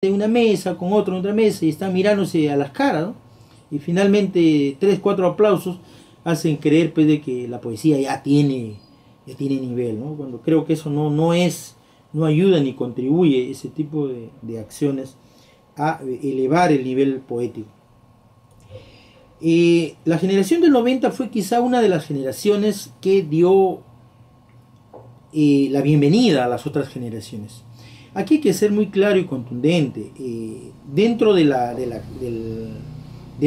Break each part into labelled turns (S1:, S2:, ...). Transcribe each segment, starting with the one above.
S1: en una mesa, con otro en otra mesa, y están mirándose a las caras, ¿no? Y finalmente 3, 4 aplausos hacen creer, pues, de que la poesía ya tiene nivel, ¿no? Cuando creo que eso no ayuda ni contribuye ese tipo de acciones a elevar el nivel poético. La generación del 90 fue quizá una de las generaciones que dio la bienvenida a las otras generaciones. Aquí hay que ser muy claro y contundente. Dentro del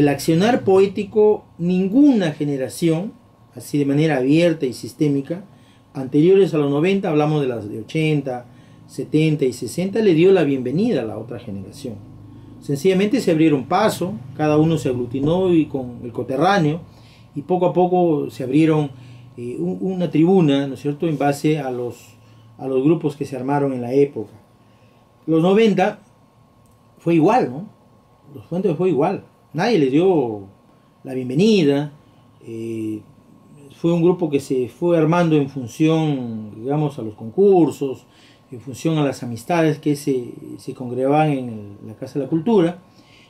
S1: accionar poético, ninguna generación, así de manera abierta y sistémica, anteriores a los 90, hablamos de las de 80, 70 y 60, le dio la bienvenida a la otra generación. Sencillamente se abrieron paso, cada uno se aglutinó y con el coterráneo, y poco a poco se abrieron una tribuna, ¿no es cierto?, en base a los grupos que se armaron en la época. Los 90 fue igual, ¿no? Los 90 fue igual. Nadie le dio la bienvenida. Fue un grupo que se fue armando en función, digamos, a los concursos, en función a las amistades que se congregaban en la Casa de la Cultura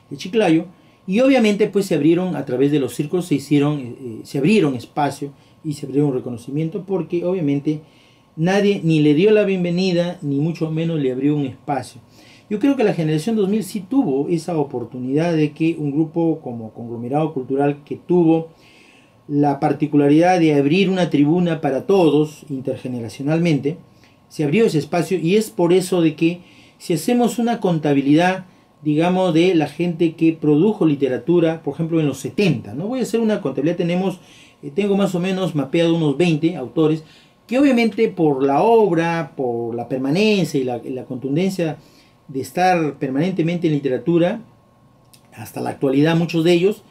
S1: de Chiclayo. Y obviamente pues se abrieron, a través de los círculos se abrieron espacio y se abrieron reconocimiento, porque obviamente nadie ni le dio la bienvenida, ni mucho menos le abrió un espacio. Yo creo que la generación 2000 sí tuvo esa oportunidad de que un grupo como Conglomerado Cultural, que tuvo la particularidad de abrir una tribuna para todos, intergeneracionalmente, se abrió ese espacio, y es por eso de que si hacemos una contabilidad, digamos, de la gente que produjo literatura, por ejemplo en los 70, no voy a hacer una contabilidad, tengo más o menos mapeado unos 20 autores, que obviamente por la obra, por la permanencia y la contundencia de estar permanentemente en literatura, hasta la actualidad muchos de ellos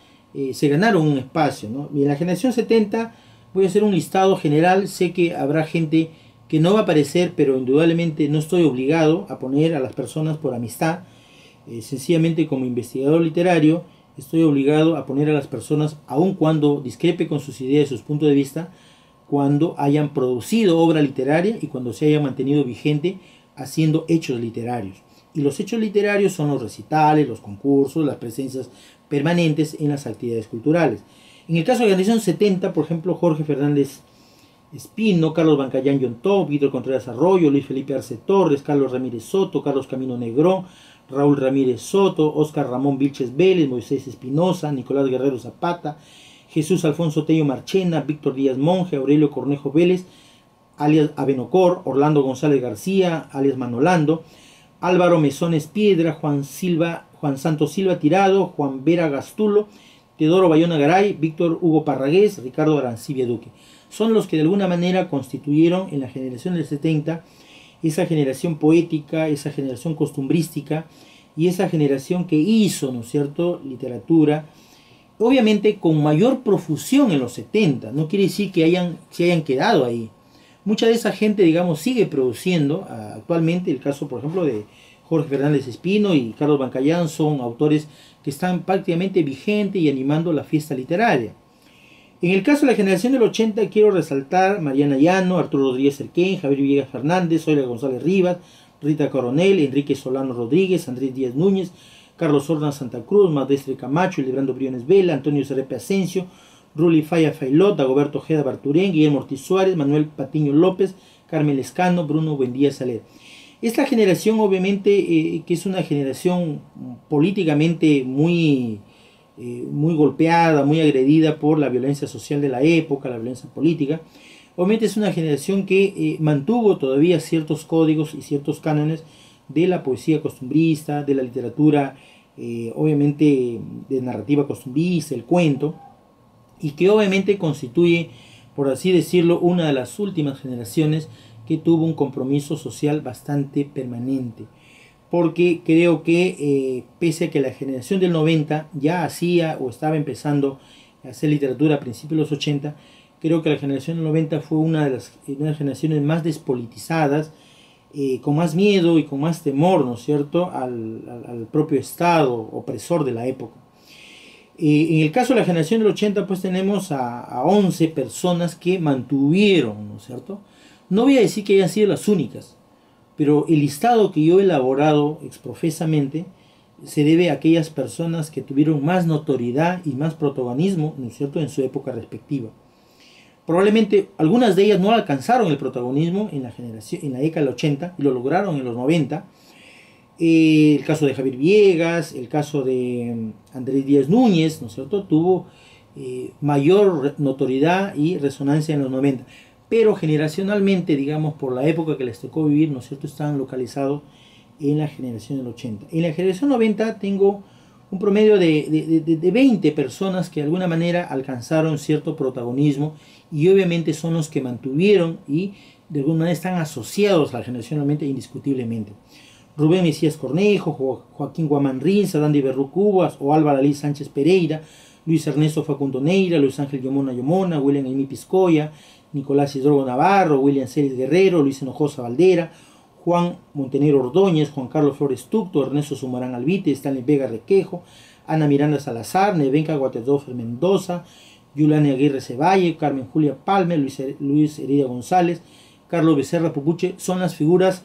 S1: se ganaron un espacio, ¿no? Y en la generación 70 voy a hacer un listado general. Sé que habrá gente que no va a aparecer, pero indudablemente no estoy obligado a poner a las personas por amistad. Sencillamente, como investigador literario, estoy obligado a poner a las personas, aun cuando discrepe con sus ideas y sus puntos de vista, cuando hayan producido obra literaria y cuando se haya mantenido vigente haciendo hechos literarios. Y los hechos literarios son los recitales, los concursos, las presencias permanentes en las actividades culturales. En el caso de la generación 70, por ejemplo, Jorge Fernández Espino, Carlos Bancayán Yontó, Víctor Contreras Arroyo, Luis Felipe Arce Torres, Carlos Ramírez Soto, Carlos Camino Negrón, Raúl Ramírez Soto, Óscar Ramón Vilches Vélez, Moisés Espinosa, Nicolás Guerrero Zapata, Jesús Alfonso Tello Marchena, Víctor Díaz Monge, Aurelio Cornejo Vélez, alias Abenocor, Orlando González García, alias Manolando, Álvaro Mesones Piedra, Juan Santos Silva Tirado, Juan Vera Gastulo, Teodoro Bayona Garay, Víctor Hugo Parragués, Ricardo Arancibia Duque. Son los que de alguna manera constituyeron en la generación del 70 esa generación poética, esa generación costumbrística y esa generación que hizo, ¿no es cierto?, literatura, obviamente con mayor profusión en los 70. No quiere decir que se hayan quedado ahí. Mucha de esa gente, digamos, sigue produciendo actualmente. El caso, por ejemplo, de Jorge Fernández Espino y Carlos Bancayán son autores que están prácticamente vigentes y animando la fiesta literaria. En el caso de la generación del 80 quiero resaltar Mariana Llano, Arturo Rodríguez Cerquén, Javier Villegas Fernández, Zoila González Rivas, Rita Coronel, Enrique Solano Rodríguez, Andrés Díaz Núñez, Carlos Horna Santa Cruz, Madestre Camacho, Librando Briones Vela, Antonio Cerepe Asensio, Ruli Falla Failot, Dagoberto Ojeda Barturén, Guillermo Ortiz Suárez, Manuel Patiño López, Carmen Lescano, Bruno Buendía Saler. Esta generación obviamente que es una generación políticamente muy golpeada, muy agredida por la violencia social de la época, la violencia política. Obviamente es una generación que mantuvo todavía ciertos códigos y ciertos cánones de la poesía costumbrista, de la literatura, obviamente de narrativa costumbrista, el cuento, y que obviamente constituye, por así decirlo, una de las últimas generaciones que tuvo un compromiso social bastante permanente. Porque creo que pese a que la generación del 90 ya hacía o estaba empezando a hacer literatura a principios de los 80, creo que la generación del 90 fue una de las generaciones más despolitizadas, con más miedo y con más temor, ¿no es cierto?, al propio Estado opresor de la época. En el caso de la generación del 80, pues tenemos a 11 personas que mantuvieron, ¿no es cierto? No voy a decir que hayan sido las únicas, pero el listado que yo he elaborado exprofesamente se debe a aquellas personas que tuvieron más notoriedad y más protagonismo, ¿no es cierto?, en su época respectiva. Probablemente algunas de ellas no alcanzaron el protagonismo en la década del 80 y lo lograron en los 90. El caso de Javier Villegas, el caso de Andrés Díaz Núñez, ¿no es cierto?, tuvo mayor notoriedad y resonancia en los 90. Pero generacionalmente, digamos, por la época que les tocó vivir, ¿no es cierto?, están localizados en la generación del 80. En la generación 90 tengo un promedio de 20 personas que de alguna manera alcanzaron cierto protagonismo y obviamente son los que mantuvieron y de alguna manera están asociados a la generación 90 indiscutiblemente. Rubén Mesías Cornejo, Joaquín Guamán Rinza, Dandy Berru Cubas o Álvaro Alí Sánchez Pereira, Luis Ernesto Facundo Neira, Luis Ángel Yomona, William Emi Piscoya, Nicolás Isidro Navarro, William Celis Guerrero, Luis Hinojosa Valdera, Juan Montenegro Ordóñez, Juan Carlos Flores Tucto, Ernesto Sumarán Albite, Stanley Vega Requejo, Ana Miranda Salazar, Nevenka Guatedófer Mendoza, Yulani Aguirre Cevalle, Carmen Julia Palme, Luis Heredia González, Carlos Becerra Pupuche, son las figuras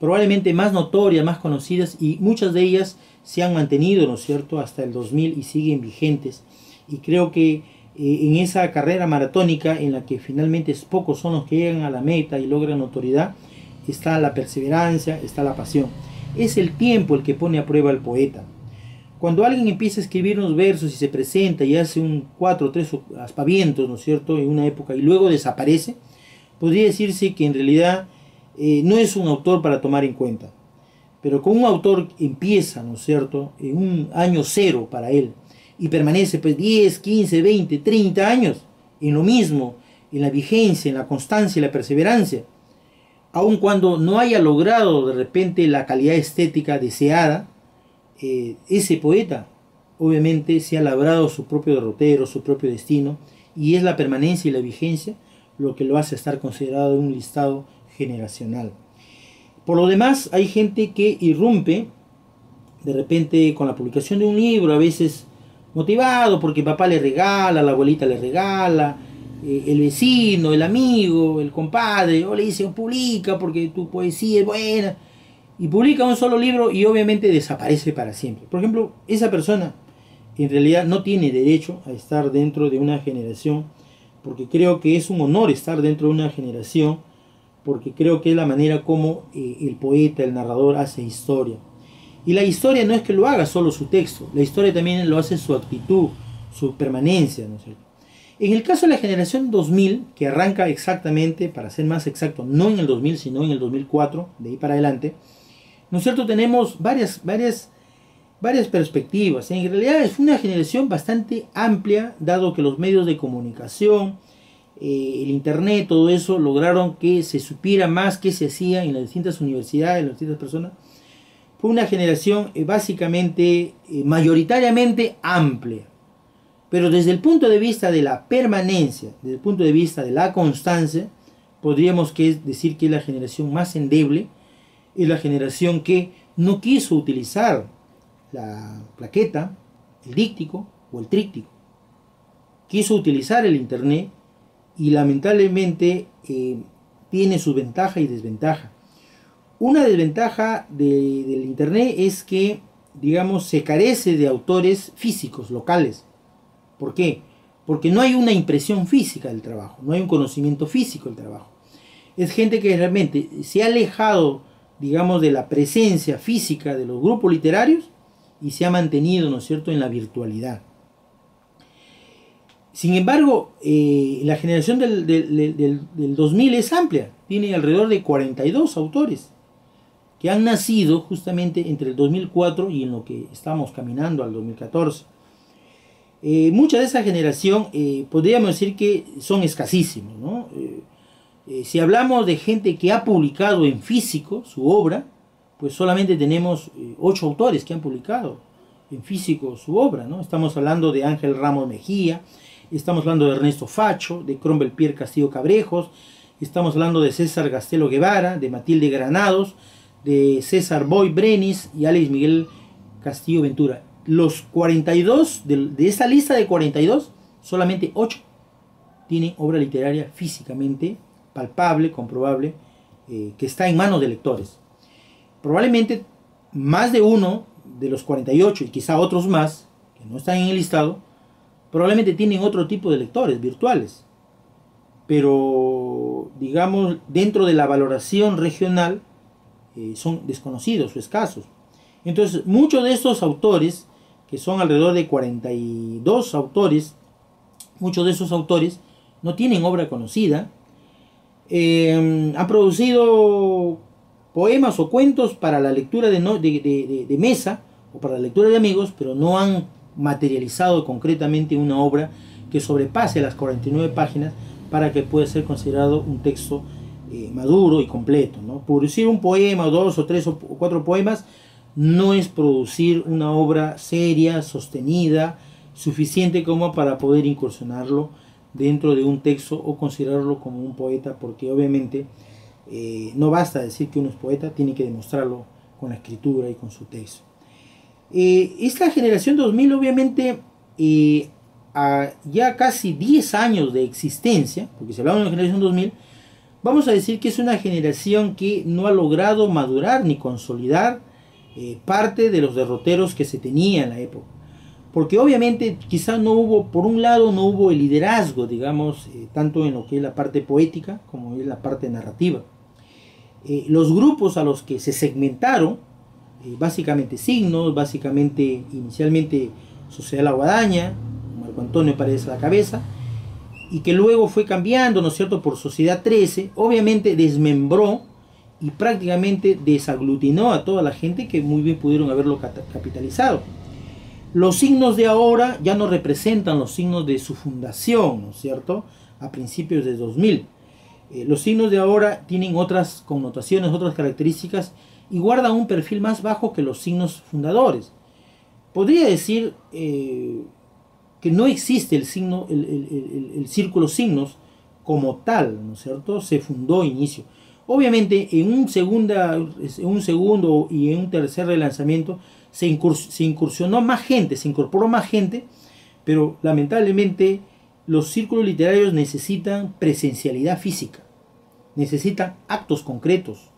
S1: probablemente más notorias, más conocidas, y muchas de ellas se han mantenido, ¿no es cierto?, hasta el 2000 y siguen vigentes. Y creo que en esa carrera maratónica en la que finalmente pocos son los que llegan a la meta y logran notoriedad, está la perseverancia, está la pasión. Es el tiempo el que pone a prueba al poeta. Cuando alguien empieza a escribir unos versos y se presenta y hace un 4 o 3 aspavientos, ¿no es cierto?, en una época y luego desaparece, podría decirse que en realidad no es un autor para tomar en cuenta. Pero con un autor empieza, ¿no es cierto?, en un año cero para él y permanece pues 10, 15, 20, 30 años en lo mismo, en la vigencia, en la constancia y la perseverancia, aun cuando no haya logrado de repente la calidad estética deseada, ese poeta obviamente se ha labrado su propio derrotero, su propio destino, y es la permanencia y la vigencia lo que lo hace estar considerado en un listado generacional. Por lo demás, hay gente que irrumpe de repente con la publicación de un libro, a veces motivado porque papá le regala, la abuelita le regala, el vecino, el amigo, el compadre, o le dice, publica porque tu poesía es buena, y publica un solo libro y obviamente desaparece para siempre. Por ejemplo, esa persona en realidad no tiene derecho a estar dentro de una generación, porque creo que es un honor estar dentro de una generación, porque creo que es la manera como el poeta, el narrador hace historia. Y la historia no es que lo haga solo su texto, la historia también lo hace su actitud, su permanencia, ¿no es cierto? En el caso de la generación 2000, que arranca exactamente, para ser más exacto, no en el 2000, sino en el 2004, de ahí para adelante, ¿no es cierto?, tenemos varias perspectivas. En realidad es una generación bastante amplia, dado que los medios de comunicación, el internet, todo eso, lograron que se supiera más qué se hacía en las distintas universidades, en las distintas personas. Fue una generación básicamente, mayoritariamente amplia. Pero desde el punto de vista de la permanencia, desde el punto de vista de la constancia, podríamos decir que es la generación más endeble, es la generación que no quiso utilizar la plaqueta, el díptico o el tríptico. Quiso utilizar el internet y lamentablemente tiene su ventaja y desventaja. Una desventaja del internet es que, digamos, se carece de autores físicos, locales. ¿Por qué? Porque no hay una impresión física del trabajo, no hay un conocimiento físico del trabajo. Es gente que realmente se ha alejado, digamos, de la presencia física de los grupos literarios y se ha mantenido, ¿no es cierto?, en la virtualidad. Sin embargo, la generación del 2000 es amplia, tiene alrededor de 42 autores que han nacido justamente entre el 2004 y en lo que estamos caminando al 2014. Mucha de esa generación podríamos decir que son escasísimos, ¿no? Si hablamos de gente que ha publicado en físico su obra, pues solamente tenemos 8 autores que han publicado en físico su obra, ¿no? Estamos hablando de Ángel Ramos Mejía, estamos hablando de Ernesto Facho, de Crombel Pierre Castillo Cabrejos, estamos hablando de César Gastelo Guevara, de Matilde Granados, de César Boy Brenis y Alex Miguel Castillo Ventura. Los 42, de esta lista de 42, solamente 8 tienen obra literaria físicamente palpable, comprobable, que está en manos de lectores. probablemente más de uno de los 48 y quizá otros más que no están en el listado, probablemente tienen otro tipo de lectores virtuales, pero digamos dentro de la valoración regional son desconocidos o escasos. Entonces muchos de estos autores, que son alrededor de 42 autores, muchos de esos autores no tienen obra conocida, han producido poemas o cuentos para la lectura de mesa o para la lectura de amigos, pero no han materializado concretamente una obra que sobrepase las 49 páginas para que pueda ser considerado un texto maduro y completo, ¿no? Producir un poema, o dos o tres o cuatro poemas, no es producir una obra seria, sostenida, suficiente como para poder incursionarlo dentro de un texto o considerarlo como un poeta, porque obviamente no basta decir que uno es poeta, tiene que demostrarlo con la escritura y con su texto. Esta generación 2000 obviamente a ya casi 10 años de existencia, porque si hablamos de la generación 2000, vamos a decir que es una generación que no ha logrado madurar ni consolidar parte de los derroteros que se tenía en la época. Porque obviamente quizás no hubo, por un lado no hubo el liderazgo, digamos, tanto en lo que es la parte poética como en la parte narrativa. Los grupos a los que se segmentaron, básicamente Signos, básicamente inicialmente Sociedad La Guadaña, Marco Antonio Paredes a la cabeza, y que luego fue cambiando, ¿no es cierto?, por Sociedad 13, obviamente desmembró y prácticamente desaglutinó a toda la gente que muy bien pudieron haberlo capitalizado. Los signos de ahora ya no representan los signos de su fundación, ¿no es cierto?, a principios de 2000. Los signos de ahora tienen otras connotaciones, otras características y guardan un perfil más bajo que los signos fundadores. Podría decir que no existe el signo, el círculo signos como tal, ¿no es cierto? Se fundó inicio. Obviamente en un segundo y en un tercer relanzamiento se incursionó más gente, se incorporó más gente, pero lamentablemente los círculos literarios necesitan presencialidad física, necesitan actos concretos,